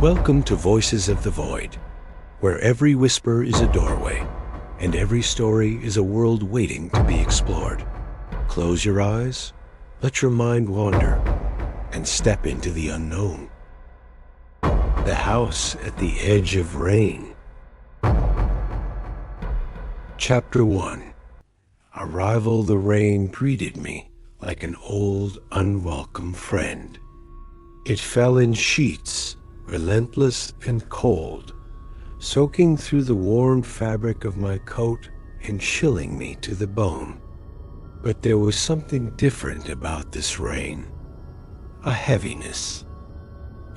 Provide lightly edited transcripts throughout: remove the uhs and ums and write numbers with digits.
Welcome to Voices of the Void, where every whisper is a doorway, and every story is a world waiting to be explored. Close your eyes, let your mind wander, and step into the unknown. The House at the Edge of Rain. Chapter 1. Arrival the rain greeted me like an old, unwelcome friend. It fell in sheets, relentless and cold, soaking through the warm fabric of my coat and chilling me to the bone. But there was something different about this rain, a heaviness,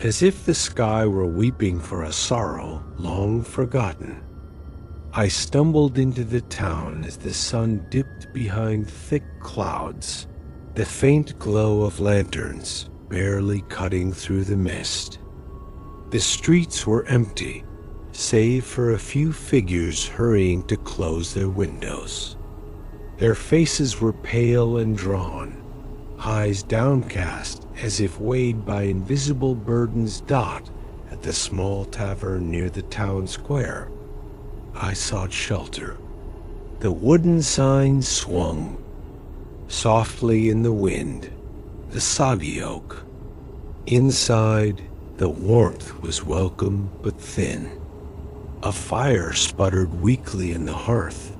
as if the sky were weeping for a sorrow long forgotten. I stumbled into the town as the sun dipped behind thick clouds, the faint glow of lanterns barely cutting through the mist. The streets were empty, save for a few figures hurrying to close their windows. Their faces were pale and drawn, eyes downcast as if weighed by invisible burdens. Dot at the small tavern near the town square. I sought shelter. The wooden sign swung softly in the wind, the soggy oak. Inside, the warmth was welcome but thin. A fire sputtered weakly in the hearth,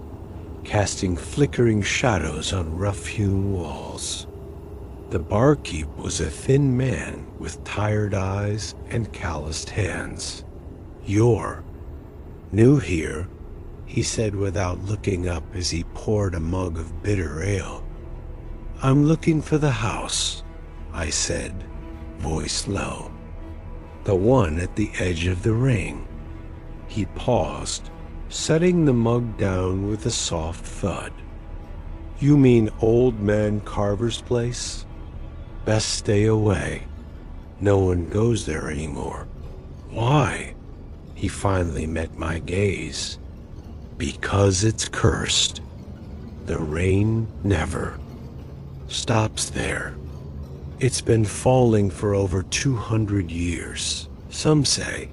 casting flickering shadows on rough-hewn walls. The barkeep was a thin man with tired eyes and calloused hands. "You're new here," he said without looking up as he poured a mug of bitter ale. "I'm looking for the house," I said, voice low. "The one at the edge of the ring." He paused, setting the mug down with a soft thud. "You mean Old Man Carver's place? Best stay away. No one goes there anymore." "Why?" He finally met my gaze. "Because it's cursed. The rain never stops there. It's been falling for over 200 years, some say,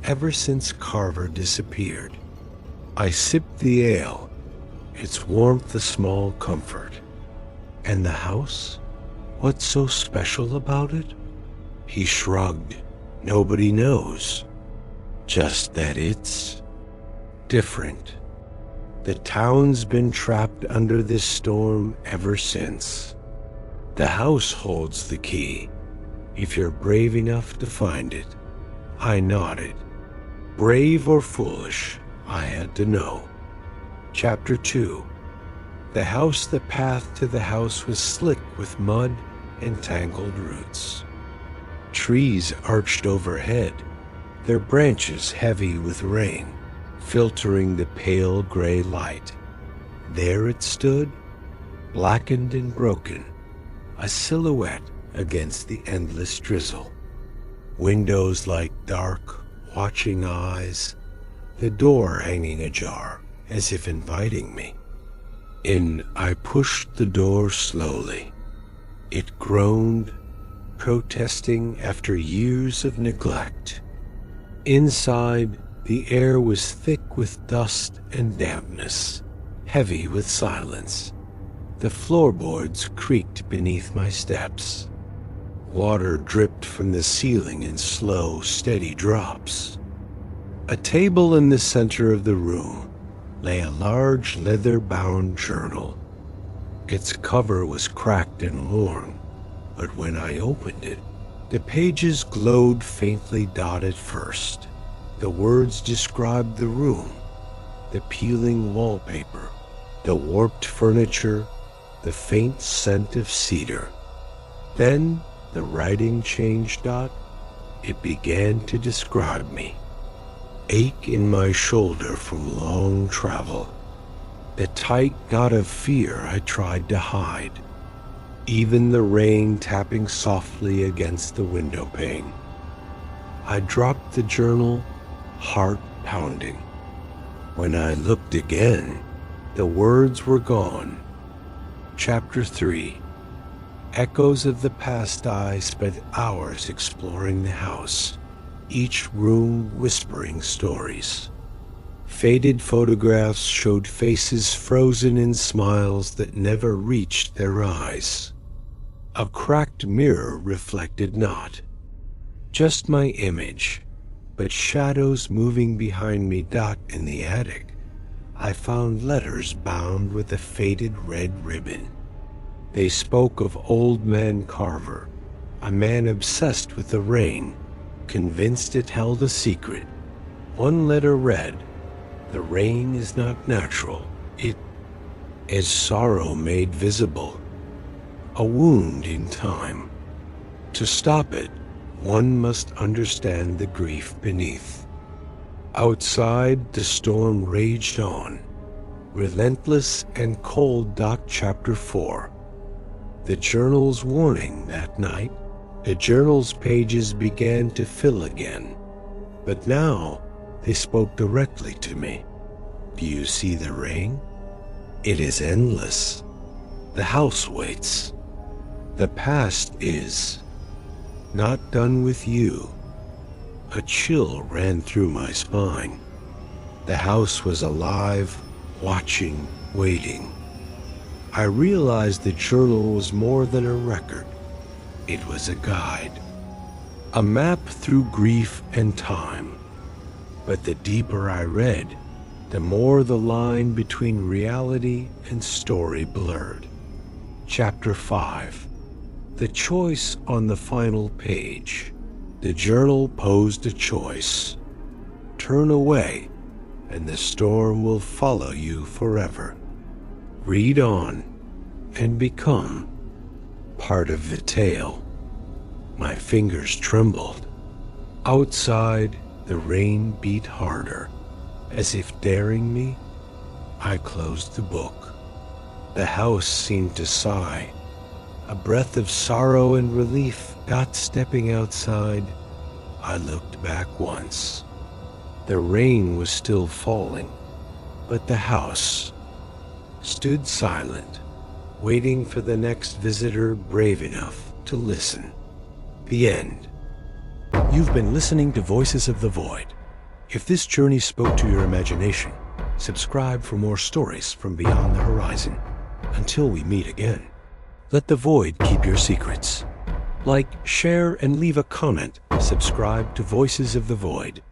ever since Carver disappeared." I sipped the ale, its warmth a small comfort. "And the house? What's so special about it?" He shrugged. "Nobody knows. Just that it's different. The town's been trapped under this storm ever since. The house holds the key, if you're brave enough to find it." I nodded. Brave or foolish, I had to know. Chapter 2. The house. The path to the house was slick with mud and tangled roots. Trees arched overhead, their branches heavy with rain, filtering the pale gray light. There it stood, blackened and broken, a silhouette against the endless drizzle. Windows like dark, watching eyes, the door hanging ajar as if inviting me. In, I pushed the door slowly. It groaned, protesting after years of neglect. Inside, the air was thick with dust and dampness, heavy with silence. The floorboards creaked beneath my steps. Water dripped from the ceiling in slow, steady drops. A table in the center of the room lay a large leather-bound journal. Its cover was cracked and worn, but when I opened it, the pages glowed faintly. Dotted first. The words described the room, the peeling wallpaper, the warped furniture, the faint scent of cedar. Then the writing changed. Dot. It began to describe me. Ache in my shoulder from long travel. The tight knot of fear I tried to hide. Even the rain tapping softly against the window pane. I dropped the journal, heart pounding. When I looked again, the words were gone. Chapter 3. Echoes of the past. I spent hours exploring the house, each room whispering stories. Faded photographs showed faces frozen in smiles that never reached their eyes. A cracked mirror reflected not just my image, but shadows moving behind me. In the attic, I found letters bound with a faded red ribbon. They spoke of Old Man Carver, a man obsessed with the rain, convinced it held a secret. One letter read, "The rain is not natural. It is sorrow made visible, a wound in time. To stop it, one must understand the grief beneath." Outside, the storm raged on, relentless and cold. Chapter 4. The journal's warning that night. The journal's pages began to fill again, but now they spoke directly to me. Do you see the rain? It is endless. The house waits. The past is not done with you. A chill ran through my spine. The house was alive, watching, waiting. I realized the journal was more than a record. It was a guide, a map through grief and time. But the deeper I read, the more the line between reality and story blurred. Chapter 5. The choice on the final page. The journal posed a choice. Turn away, and the storm will follow you forever. Read on, and become part of the tale. My fingers trembled. Outside, the rain beat harder. As if daring me, I closed the book. The house seemed to sigh, a breath of sorrow and relief. Stepping outside, I looked back once. The rain was still falling, but the house stood silent, waiting for the next visitor brave enough to listen. The end. You've been listening to Voices of the Void. If this journey spoke to your imagination, subscribe for more stories from beyond the horizon. Until we meet again, let the void keep your secrets. Like, share, and leave a comment. Subscribe to Voices of the Void.